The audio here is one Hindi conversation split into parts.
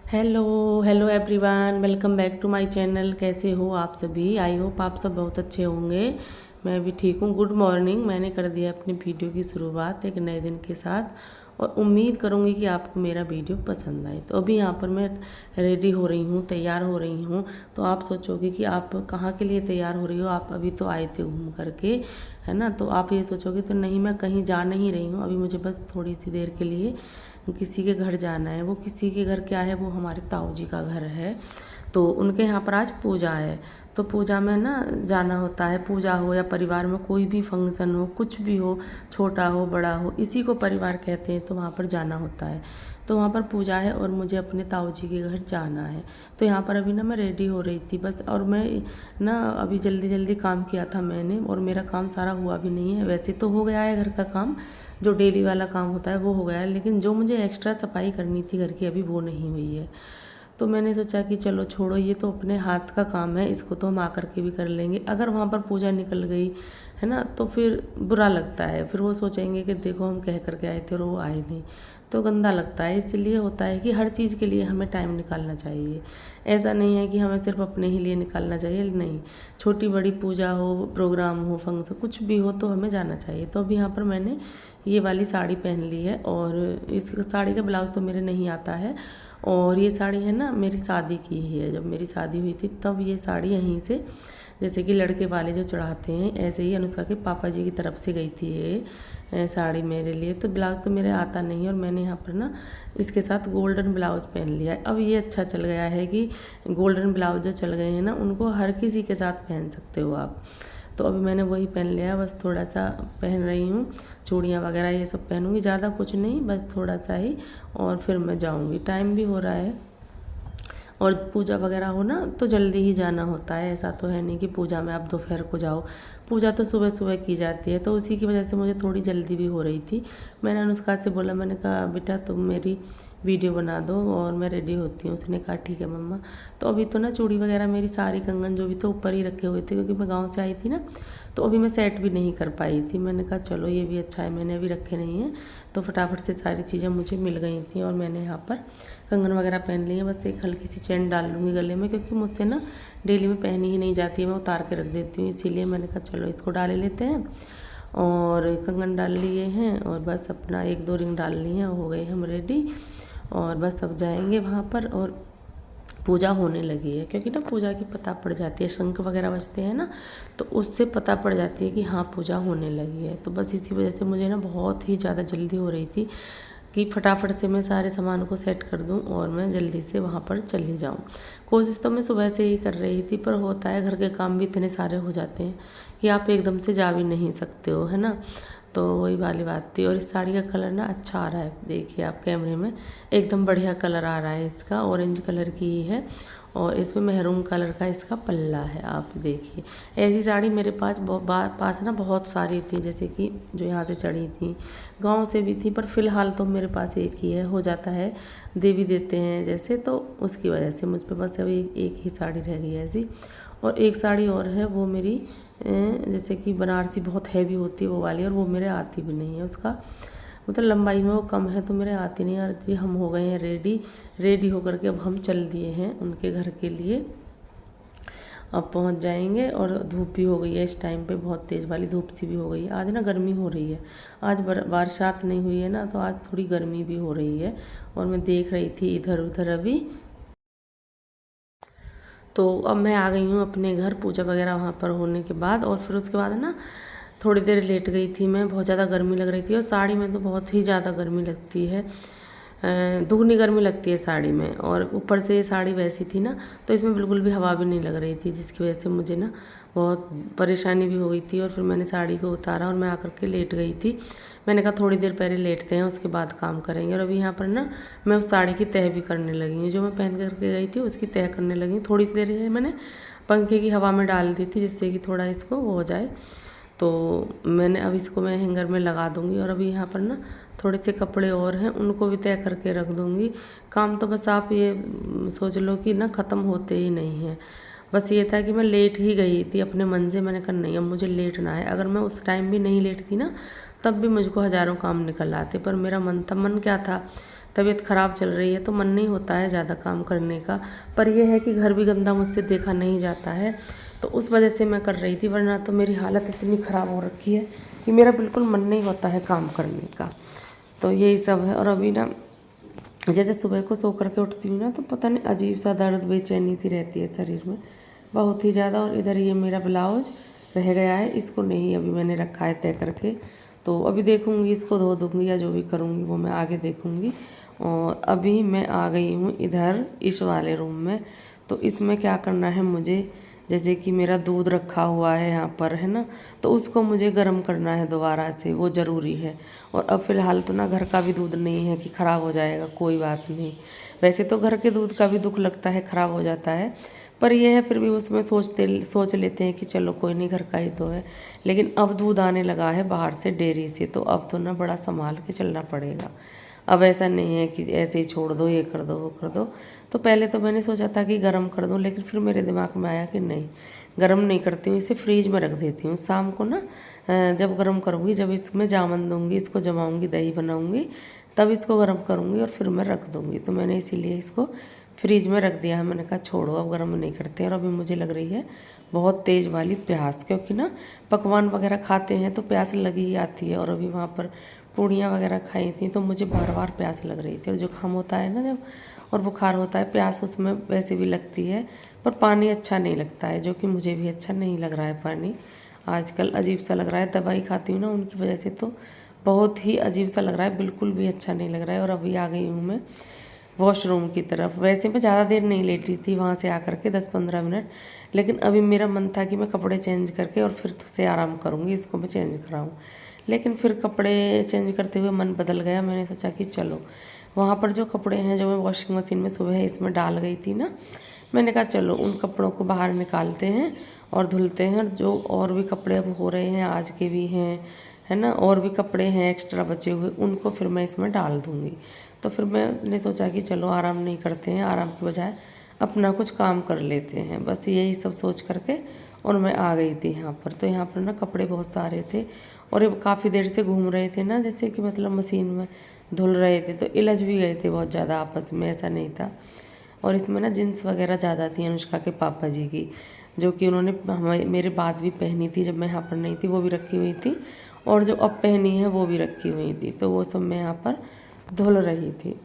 Hello hello everyone, welcome back to my channel. कैसे हो आप सभी? आई होप आप सब बहुत अच्छे होंगे। मैं भी ठीक हूँ। Good morning. मैंने कर दिया अपनी वीडियो की शुरुआत एक नए दिन के साथ और उम्मीद करूँगी कि आपको मेरा वीडियो पसंद आए। तो अभी यहाँ पर मैं रेडी हो रही हूँ, तैयार हो रही हूँ। तो आप सोचोगे कि आप कहाँ के लिए तैयार हो रही हो, आप अभी तो आए थे घूम करके, है ना। तो आप ये सोचोगे तो नहीं, मैं कहीं जा नहीं रही हूँ। अभी मुझे बस थोड़ी सी देर के लिए किसी के घर जाना है। वो किसी के घर क्या है, वो हमारे ताऊ जी का घर है। तो उनके यहाँ पर आज पूजा है। तो पूजा में ना जाना होता है। पूजा हो या परिवार में कोई भी फंक्शन हो, कुछ भी हो, छोटा हो बड़ा हो, इसी को परिवार कहते हैं। तो वहाँ पर जाना होता है। तो वहाँ पर पूजा है और मुझे अपने ताऊ जी के घर जाना है। तो यहाँ पर अभी ना मैं रेडी हो रही थी बस। और मैं ना अभी जल्दी जल्दी काम किया था मैंने, और मेरा काम सारा हुआ भी नहीं है। वैसे तो हो गया है घर का काम, जो डेली वाला काम होता है वो हो गया है, लेकिन जो मुझे एक्स्ट्रा सफाई करनी थी घर की, अभी वो नहीं हुई है। तो मैंने सोचा कि चलो छोड़ो, ये तो अपने हाथ का काम है, इसको तो हम आकर के भी कर लेंगे। अगर वहाँ पर पूजा निकल गई है ना, तो फिर बुरा लगता है। फिर वो सोचेंगे कि देखो हम कह करके आए थे और वो आए नहीं, तो गंदा लगता है। इसलिए होता है कि हर चीज़ के लिए हमें टाइम निकालना चाहिए। ऐसा नहीं है कि हमें सिर्फ अपने ही लिए निकालना चाहिए, नहीं। छोटी बड़ी पूजा हो, प्रोग्राम हो, फंक्शन कुछ भी हो, तो हमें जाना चाहिए। तो अभी यहाँ पर मैंने ये वाली साड़ी पहन ली है, और इस साड़ी का ब्लाउज तो मेरे नहीं आता है। और ये साड़ी है ना मेरी शादी की ही है। जब मेरी शादी हुई थी तब ये साड़ी यहीं से, जैसे कि लड़के वाले जो चढ़ाते हैं, ऐसे ही अनुष्का के पापा जी की तरफ से गई थी ये साड़ी मेरे लिए। तो ब्लाउज तो मेरे आता नहीं है, और मैंने यहाँ पर ना इसके साथ गोल्डन ब्लाउज पहन लिया है। अब ये अच्छा चल गया है कि गोल्डन ब्लाउज जो चल गए हैं ना, उनको हर किसी के साथ पहन सकते हो आप। तो अभी मैंने वही पहन लिया, बस थोड़ा सा पहन रही हूँ। चूड़ियाँ वगैरह ये सब पहनूंगी, ज़्यादा कुछ नहीं, बस थोड़ा सा ही। और फिर मैं जाऊँगी, टाइम भी हो रहा है। और पूजा वगैरह हो ना तो जल्दी ही जाना होता है। ऐसा तो है नहीं कि पूजा में आप दोपहर को जाओ। पूजा तो सुबह सुबह की जाती है, तो उसी की वजह से मुझे थोड़ी जल्दी भी हो रही थी। मैंने अनुष्का से बोला, मैंने कहा बेटा तुम मेरी वीडियो बना दो और मैं रेडी होती हूँ। उसने कहा ठीक है मम्मा। तो अभी तो ना चूड़ी वगैरह मेरी सारी, कंगन जो भी तो ऊपर ही रखे हुए थे, क्योंकि मैं गाँव से आई थी ना, तो अभी मैं सेट भी नहीं कर पाई थी। मैंने कहा चलो ये भी अच्छा है, मैंने अभी रखे नहीं हैं। तो फटाफट से सारी चीज़ें मुझे मिल गई थी, और मैंने यहाँ पर कंगन वगैरह पहन ली है। बस एक हल्की सी चेन डाल लूँगी गले में, क्योंकि मुझसे ना डेली में पहनी ही नहीं जाती है, मैं उतार के रख देती हूँ। इसीलिए मैंने कहा चलो इसको डाल लेते हैं। और कंगन डाल लिए हैं, और बस अपना एक दो रिंग डाल ली हैं, हो गए हम रेडी। और बस अब जाएंगे वहाँ पर, और पूजा होने लगी है। क्योंकि ना पूजा की पता पड़ जाती है, शंख वगैरह बजते हैं ना, तो उससे पता पड़ जाती है कि हाँ पूजा होने लगी है। तो बस इसी वजह से मुझे ना बहुत ही ज़्यादा जल्दी हो रही थी कि फटाफट से मैं सारे सामान को सेट कर दूं और मैं जल्दी से वहाँ पर चली जाऊं। कोशिश तो मैं सुबह से ही कर रही थी, पर होता है घर के काम भी इतने सारे हो जाते हैं कि आप एकदम से जा भी नहीं सकते हो, है ना। तो वही वाली बात थी। और इस साड़ी का कलर ना अच्छा आ रहा है, देखिए आप कैमरे में एकदम बढ़िया कलर आ रहा है इसका, ऑरेंज कलर की ही है। और इसमें मेहरून कलर का इसका पल्ला है, आप देखिए। ऐसी साड़ी मेरे पास ना बहुत सारी थी, जैसे कि जो यहाँ से चढ़ी थी, गांव से भी थी, पर फ़िलहाल तो मेरे पास एक ही है। हो जाता है देवी देते हैं जैसे, तो उसकी वजह से मुझ पे बस अभी एक ही साड़ी रह गई है ऐसी। और एक साड़ी और है, वो मेरी जैसे कि बनारसी बहुत हैवी होती है वो वाली, और वो मेरे आती भी नहीं है। उसका मतलब लंबाई में वो कम है, तो मेरे आती नहीं है। और जी हम हो गए हैं रेडी। रेडी होकर के अब हम चल दिए हैं उनके घर के लिए। अब पहुंच जाएंगे। और धूप भी हो गई है इस टाइम पे, बहुत तेज़ वाली धूप सी भी हो गई है। आज ना गर्मी हो रही है, आज बरसात नहीं हुई है ना, तो आज थोड़ी गर्मी भी हो रही है। और मैं देख रही थी इधर उधर अभी। तो अब मैं आ गई हूँ अपने घर, पूजा वगैरह वहाँ पर होने के बाद। और फिर उसके बाद ना थोड़ी देर लेट गई थी मैं, बहुत ज़्यादा गर्मी लग रही थी। और साड़ी में तो बहुत ही ज़्यादा गर्मी लगती है, दुगनी गर्मी लगती है साड़ी में। और ऊपर से ये साड़ी वैसी थी ना, तो इसमें बिल्कुल भी हवा भी नहीं लग रही थी, जिसकी वजह से मुझे ना बहुत परेशानी भी हो गई थी। और फिर मैंने साड़ी को उतारा और मैं आकर के लेट गई थी। मैंने कहा थोड़ी देर पहले लेटते हैं, उसके बाद काम करेंगे। और अभी यहाँ पर ना मैं उस साड़ी की तह भी करने लगी हूँ, जो मैं पहन करके गई थी उसकी तह करने लगी हूँ। थोड़ी सी देर है मैंने पंखे की हवा में डाल दी थी, जिससे कि थोड़ा इसको वो हो जाए। तो मैंने अब इसको मैं हैंगर में लगा दूँगी। और अभी यहाँ पर ना थोड़े से कपड़े और हैं, उनको भी तय करके रख दूँगी। काम तो बस आप ये सोच लो कि ना ख़त्म होते ही नहीं है। बस ये था कि मैं लेट ही गई थी अपने मन से। मैंने कहा नहीं अब मुझे लेटना है। अगर मैं उस टाइम भी नहीं लेटती ना, तब भी मुझको हज़ारों काम निकल आते। पर मेरा मन था, मन क्या था, तबीयत ख़राब चल रही है तो मन नहीं होता है ज़्यादा काम करने का। पर यह है कि घर भी गंदा मुझसे देखा नहीं जाता है, तो उस वजह से मैं कर रही थी, वरना तो मेरी हालत इतनी ख़राब हो रखी है कि मेरा बिल्कुल मन नहीं होता है काम करने का। तो यही सब है। और अभी ना जैसे सुबह को सो करके उठती हूँ ना, तो पता नहीं अजीब सा दर्द बेचैनी सी रहती है शरीर में बहुत ही ज़्यादा। और इधर ये मेरा ब्लाउज रह गया है, इसको नहीं अभी मैंने रखा है तय करके, तो अभी देखूँगी, इसको धो दूँगी या जो भी करूँगी वो मैं आगे देखूँगी। और अभी मैं आ गई हूँ इधर इस वाले रूम में। तो इसमें क्या करना है मुझे, जैसे कि मेरा दूध रखा हुआ है यहाँ पर, है ना, तो उसको मुझे गर्म करना है दोबारा से, वो ज़रूरी है। और अब फ़िलहाल तो ना घर का भी दूध नहीं है कि ख़राब हो जाएगा, कोई बात नहीं। वैसे तो घर के दूध का भी दुख लगता है, ख़राब हो जाता है, पर यह है फिर भी उसमें सोच लेते हैं कि चलो कोई नहीं, घर का ही तो है। लेकिन अब दूध आने लगा है बाहर से डेयरी से, तो अब तो ना बड़ा संभाल के चलना पड़ेगा। अब ऐसा नहीं है कि ऐसे ही छोड़ दो, ये कर दो वो कर दो। तो पहले तो मैंने सोचा था कि गर्म कर दूं, लेकिन फिर मेरे दिमाग में आया कि नहीं, गर्म नहीं करती हूँ, इसे फ्रीज में रख देती हूँ। शाम को ना जब गर्म करूँगी, जब इसमें जामन दूँगी, इसको जमाऊँगी, दही बनाऊँगी, तब इसको गर्म करूँगी और फिर मैं रख दूँगी। तो मैंने इसीलिए इसको फ्रीज में रख दिया है। मैंने कहा छोड़ो, अब गर्म नहीं करते। और अभी मुझे लग रही है बहुत तेज़ वाली प्यास, क्योंकि ना पकवान वगैरह खाते हैं तो प्यास लगी ही आती है। और अभी वहाँ पर पूड़ियाँ वगैरह खाई थी तो मुझे बार बार प्यास लग रही थी। और जुकाम होता है ना जब, और बुखार होता है, प्यास उसमें वैसे भी लगती है, पर पानी अच्छा नहीं लगता है, जो कि मुझे भी अच्छा नहीं लग रहा है। पानी आजकल अजीब सा लग रहा है, दवाई खाती हूँ ना उनकी वजह से, तो बहुत ही अजीब सा लग रहा है, बिल्कुल भी अच्छा नहीं लग रहा है। और अभी आ गई हूँ मैं वॉशरूम की तरफ। वैसे मैं ज़्यादा देर नहीं लेटी थी वहाँ से आकर के, 10-15 मिनट, लेकिन अभी मेरा मन था कि मैं कपड़े चेंज करके और फिर से आराम करूँगी, इसको मैं चेंज कराऊँ। लेकिन फिर कपड़े चेंज करते हुए मन बदल गया। मैंने सोचा कि चलो वहाँ पर जो कपड़े हैं जो मैं वॉशिंग मशीन में सुबह इसमें डाल गई थी ना, मैंने कहा चलो उन कपड़ों को बाहर निकालते हैं और धुलते हैं। और जो और भी कपड़े अब हो रहे हैं, आज के भी हैं, है ना, और भी कपड़े हैं एक्स्ट्रा बचे हुए, उनको फिर मैं इसमें डाल दूँगी। तो फिर मैंने सोचा कि चलो आराम नहीं करते हैं, आराम के बजाय अपना कुछ काम कर लेते हैं, बस यही सब सोच करके। और मैं आ गई थी यहाँ पर। तो यहाँ पर ना कपड़े बहुत सारे थे और ये काफ़ी देर से घूम रहे थे ना, जैसे कि मतलब मशीन में धुल रहे थे, तो इलझ भी गए थे बहुत ज़्यादा आपस में, ऐसा नहीं था। और इसमें ना जीन्स वगैरह ज़्यादा थी अनुष्का के पापा जी की, जो कि उन्होंने मेरे बाद भी पहनी थी, जब मैं यहाँ पर नहीं थी, वो भी रखी हुई थी। और जो अब पहनी है वो भी रखी हुई थी, तो वो सब मैं यहाँ पर धुल रही थी।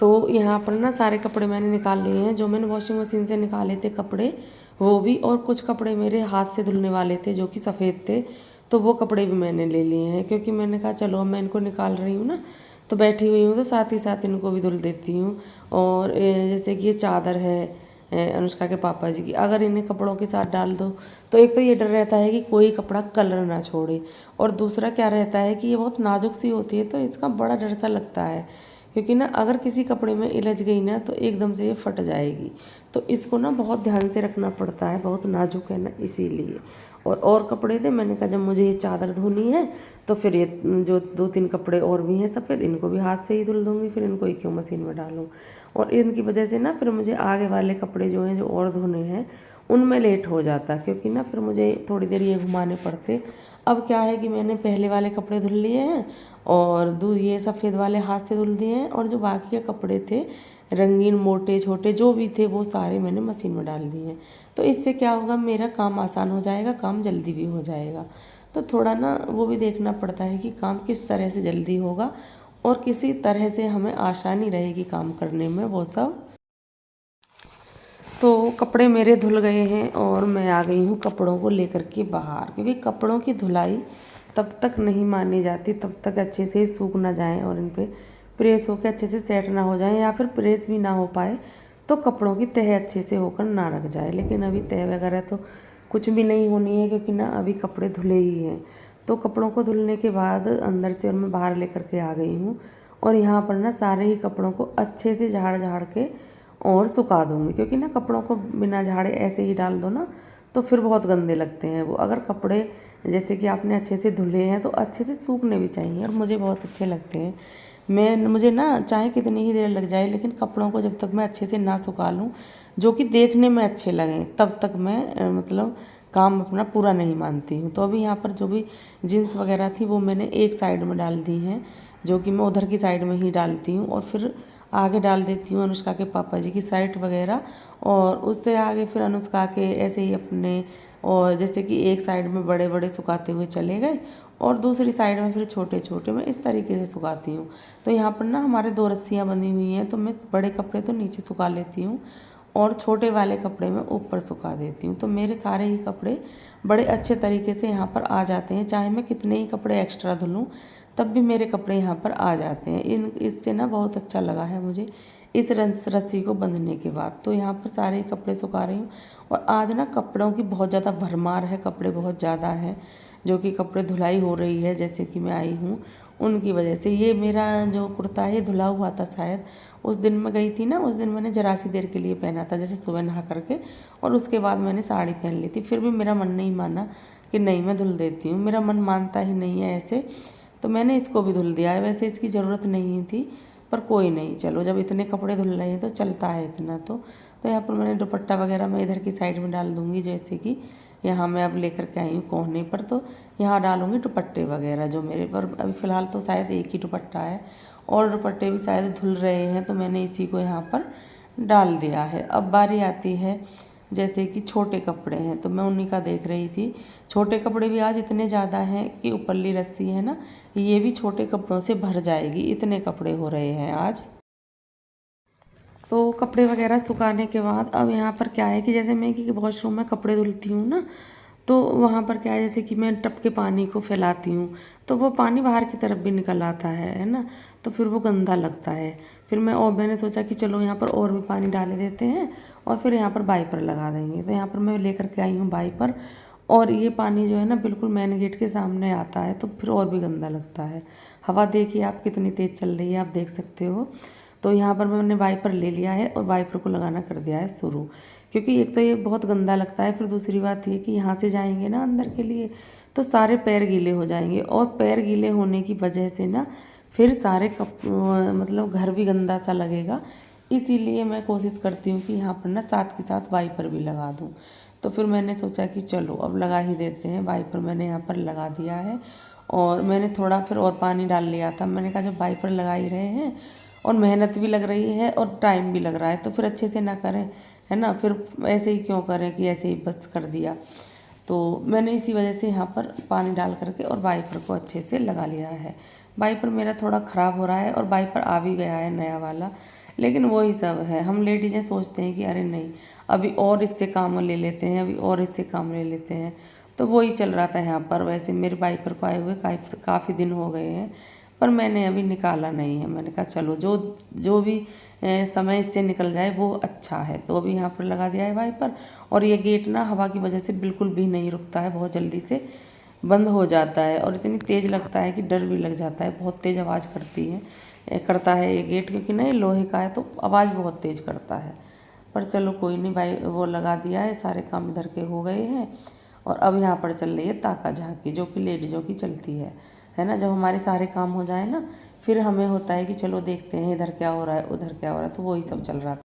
तो यहाँ पर ना सारे कपड़े मैंने निकाल लिए हैं, जो मैंने वॉशिंग मशीन से निकाले थे कपड़े वो भी, और कुछ कपड़े मेरे हाथ से धुलने वाले थे जो कि सफ़ेद थे, तो वो कपड़े भी मैंने ले लिए हैं। क्योंकि मैंने कहा चलो अब मैं इनको निकाल रही हूँ ना, तो बैठी हुई हूँ तो साथ ही साथ इनको भी धुल देती हूँ। और जैसे कि ये चादर है अनुष्का के पापा जी की, अगर इन्हें कपड़ों के साथ डाल दो तो एक तो ये डर रहता है कि कोई कपड़ा कलर ना छोड़े, और दूसरा क्या रहता है कि ये बहुत नाजुक सी होती है तो इसका बड़ा डर सा लगता है। क्योंकि ना अगर किसी कपड़े में इलझ गई ना तो एकदम से ये फट जाएगी, तो इसको ना बहुत ध्यान से रखना पड़ता है, बहुत नाजुक है ना इसीलिए। और कपड़े थे, मैंने कहा जब मुझे ये चादर धोनी है तो फिर ये जो 2-3 कपड़े और भी हैं सफ़ेद, इनको भी हाथ से ही धुल दूँगी, फिर इनको ही क्यों मशीन में डालूँ। और इनकी वजह से ना फिर मुझे आगे वाले कपड़े जो हैं जो और धोने हैं उनमें लेट हो जाता, क्योंकि ना फिर मुझे थोड़ी देर ये घुमाने पड़ते। अब क्या है कि मैंने पहले वाले कपड़े धुल लिए हैं और ये सफ़ेद वाले हाथ से धुल दिए हैं, और जो बाकी के कपड़े थे रंगीन मोटे छोटे जो भी थे वो सारे मैंने मशीन में डाल दिए हैं। तो इससे क्या होगा, मेरा काम आसान हो जाएगा, काम जल्दी भी हो जाएगा। तो थोड़ा ना वो भी देखना पड़ता है कि काम किस तरह से जल्दी होगा और किसी तरह से हमें आसानी रहेगी काम करने में, वो सब। तो कपड़े मेरे धुल गए हैं और मैं आ गई हूँ कपड़ों को लेकर के बाहर, क्योंकि कपड़ों की धुलाई तब तक नहीं मानी जाती तब तक अच्छे से सूख ना जाएं और इन पे प्रेस होकर अच्छे से सेट ना हो जाएं, या फिर प्रेस भी ना हो पाए तो कपड़ों की तह अच्छे से होकर ना रख जाए। लेकिन अभी तह वगैरह तो कुछ भी नहीं होनी है, क्योंकि ना अभी कपड़े धुले ही हैं। तो कपड़ों को धुलने के बाद अंदर से और मैं बाहर लेकर के आ गई हूँ, और यहाँ पर ना सारे ही कपड़ों को अच्छे से झाड़ झाड़ के और सुखा दूँगी। क्योंकि ना कपड़ों को बिना झाड़े ऐसे ही डाल दो ना तो फिर बहुत गंदे लगते हैं वो। अगर कपड़े जैसे कि आपने अच्छे से धुले हैं तो अच्छे से सूखने भी चाहिए, और मुझे बहुत अच्छे लगते हैं। मुझे ना चाहे कितनी ही देर लग जाए, लेकिन कपड़ों को जब तक मैं अच्छे से ना सुखा लूँ जो कि देखने में अच्छे लगें तब तक मैं मतलब काम अपना पूरा नहीं मानती हूँ। तो अभी यहाँ पर जो भी जीन्स वगैरह थी वो मैंने एक साइड में डाल दी हैं, जो कि मैं उधर की साइड में ही डालती हूँ, और फिर आगे डाल देती हूँ अनुष्का के पापा जी की शर्ट वगैरह, और उससे आगे फिर अनुष्का के ऐसे ही अपने, और जैसे कि एक साइड में बड़े बड़े सुखाते हुए चले गए और दूसरी साइड में फिर छोटे छोटे, मैं इस तरीके से सुखाती हूँ। तो यहाँ पर ना हमारे 2 रस्सियाँ बंधी हुई हैं, तो मैं बड़े कपड़े तो नीचे सुखा लेती हूँ और छोटे वाले कपड़े मैं ऊपर सुखा देती हूँ। तो मेरे सारे ही कपड़े बड़े अच्छे तरीके से यहाँ पर आ जाते हैं, चाहे मैं कितने ही कपड़े एक्स्ट्रा धुलूँ तब भी मेरे कपड़े यहाँ पर आ जाते हैं। इससे ना बहुत अच्छा लगा है मुझे इस रस्सी को बंधने के बाद। तो यहाँ पर सारे कपड़े सुखा रही हूँ, और आज ना कपड़ों की बहुत ज़्यादा भरमार है, कपड़े बहुत ज़्यादा है, जो कि कपड़े धुलाई हो रही है जैसे कि मैं आई हूँ उनकी वजह से। ये मेरा जो कुर्ता है धुला हुआ था शायद, उस दिन मैं गई थी ना, उस दिन मैंने जरा सी देर के लिए पहना था, जैसे सुबह नहा करके, और उसके बाद मैंने साड़ी पहन ली थी। फिर भी मेरा मन नहीं माना कि नहीं मैं धुल देती हूँ, मेरा मन मानता ही नहीं है ऐसे, तो मैंने इसको भी धुल दिया है। वैसे इसकी ज़रूरत नहीं थी पर कोई नहीं, चलो जब इतने कपड़े धुल रहे हैं तो चलता है इतना। तो यहाँ पर मैंने दुपट्टा वगैरह मैं इधर की साइड में डाल दूँगी, जैसे कि यहाँ मैं अब लेकर के आई हूँ कोहने पर, तो यहाँ डालूँगी दुपट्टे वगैरह जो मेरे पर। अभी फ़िलहाल तो शायद एक ही दुपट्टा है, और दुपट्टे भी शायद धुल रहे हैं, तो मैंने इसी को यहाँ पर डाल दिया है। अब बारी आती है जैसे कि छोटे कपड़े हैं, तो मैं उन्हीं का देख रही थी। छोटे कपड़े भी आज इतने ज़्यादा हैं कि ऊपरली रस्सी है ना, ये भी छोटे कपड़ों से भर जाएगी, इतने कपड़े हो रहे हैं आज। तो कपड़े वगैरह सुखाने के बाद अब यहाँ पर क्या है कि जैसे मैं कि वॉशरूम में कपड़े धुलती हूँ ना, तो वहाँ पर क्या है जैसे कि मैं टब के पानी को फैलाती हूँ तो वो पानी बाहर की तरफ भी निकल आता है ना, तो फिर वो गंदा लगता है। फिर मैंने सोचा कि चलो यहाँ पर और भी पानी डाल देते हैं और फिर यहाँ पर वाइपर लगा देंगे। तो यहाँ पर मैं लेकर के आई हूँ वाइपर, और ये पानी जो है ना बिल्कुल मेन गेट के सामने आता है, तो फिर और भी गंदा लगता है। हवा देखिए आप कितनी तेज़ चल रही है, आप देख सकते हो। तो यहाँ पर मैंने वाइपर ले लिया है और वाइपर को लगाना कर दिया है शुरू, क्योंकि एक तो ये बहुत गंदा लगता है, फिर दूसरी बात ये कि यहाँ से जाएंगे ना अंदर के लिए तो सारे पैर गीले हो जाएंगे, और पैर गीले होने की वजह से ना फिर सारे मतलब घर भी गंदा सा लगेगा। इसीलिए मैं कोशिश करती हूँ कि यहाँ पर ना साथ के साथ वाइपर भी लगा दूँ। तो फिर मैंने सोचा कि चलो अब लगा ही देते हैं, वाइपर मैंने यहाँ पर लगा दिया है। और मैंने थोड़ा फिर और पानी डाल लिया था, मैंने कहा जब वाइपर लगा ही रहे हैं और मेहनत भी लग रही है और टाइम भी लग रहा है तो फिर अच्छे से ना करें, है ना, फिर ऐसे ही क्यों करें कि ऐसे ही बस कर दिया। तो मैंने इसी वजह से यहाँ पर पानी डाल करके और वाइपर को अच्छे से लगा लिया है। वाइपर मेरा थोड़ा ख़राब हो रहा है और वाइपर आ भी गया है नया वाला। लेकिन वही सब है, हम लेडीज़ें सोचते हैं कि अरे नहीं अभी और इससे काम ले लेते हैं, अभी और इससे काम ले लेते हैं। तो वही चल रहा था यहाँ पर। वैसे मेरे वाइपर को आए हुए काफ़ी दिन हो गए हैं, पर मैंने अभी निकाला नहीं है। मैंने कहा चलो जो जो भी समय इससे निकल जाए वो अच्छा है। तो अभी यहाँ पर लगा दिया है वाइपर। और ये गेट ना हवा की वजह से बिल्कुल भी नहीं रुकता है, बहुत जल्दी से बंद हो जाता है और इतनी तेज़ लगता है कि डर भी लग जाता है। बहुत तेज़ आवाज़ करता है ये गेट, क्योंकि ना ये लोहे का है तो आवाज़ बहुत तेज़ करता है। पर चलो कोई नहीं भाई, वो लगा दिया है, सारे काम इधर के हो गए हैं। और अब यहाँ पर चल रही है ताका झांकी, जो कि लेडीज़ों की चलती है ना। जब हमारे सारे काम हो जाए ना, फिर हमें होता है कि चलो देखते हैं इधर क्या हो रहा है, उधर क्या हो रहा है। तो वही सब चल रहा था।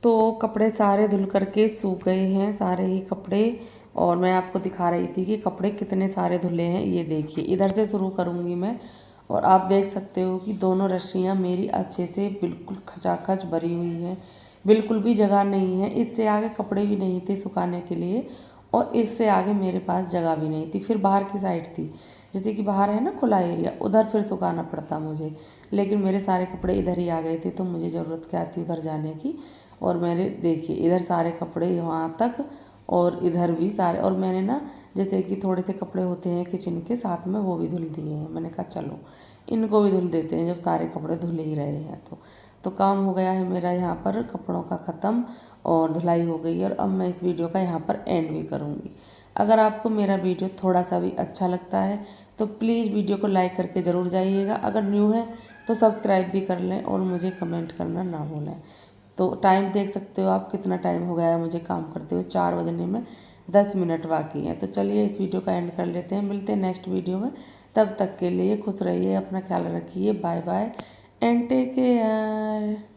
तो कपड़े सारे धुल करके सूख गए हैं, सारे ही कपड़े। और मैं आपको दिखा रही थी कि कपड़े कितने सारे धुले हैं। ये देखिए, इधर से शुरू करूँगी मैं। और आप देख सकते हो कि दोनों रस्सियाँ मेरी अच्छे से बिल्कुल खचाखच भरी हुई हैं, बिल्कुल भी जगह नहीं है। इससे आगे कपड़े भी नहीं थे सुखाने के लिए, और इससे आगे मेरे पास जगह भी नहीं थी। फिर बाहर की साइड थी, जैसे कि बाहर है ना खुला एरिया, उधर फिर सुखाना पड़ता मुझे। लेकिन मेरे सारे कपड़े इधर ही आ गए थे, तो मुझे ज़रूरत क्या थी उधर जाने की। और मैंने देखिए इधर सारे कपड़े वहाँ तक, और इधर भी सारे। और मैंने ना जैसे कि थोड़े से कपड़े होते हैं किचन के साथ में, वो भी धुल दिए हैं। मैंने कहा चलो इनको भी धुल देते हैं, जब सारे कपड़े धुल ही रहे हैं। तो काम हो गया है मेरा यहाँ पर कपड़ों का ख़त्म, और धुलाई हो गई है। और अब मैं इस वीडियो का यहाँ पर एंड भी करूँगी। अगर आपको मेरा वीडियो थोड़ा सा भी अच्छा लगता है तो प्लीज़ वीडियो को लाइक करके ज़रूर जाइएगा। अगर न्यू है तो सब्सक्राइब भी कर लें, और मुझे कमेंट करना ना भूलें। तो टाइम देख सकते हो आप, कितना टाइम हो गया है मुझे काम करते हुए। 4 बजने में 10 मिनट बाकी हैं। तो चलिए इस वीडियो का एंड कर लेते हैं, मिलते हैं नेक्स्ट वीडियो में। तब तक के लिए खुश रहिए, अपना ख्याल रखिए, bye bye and take care.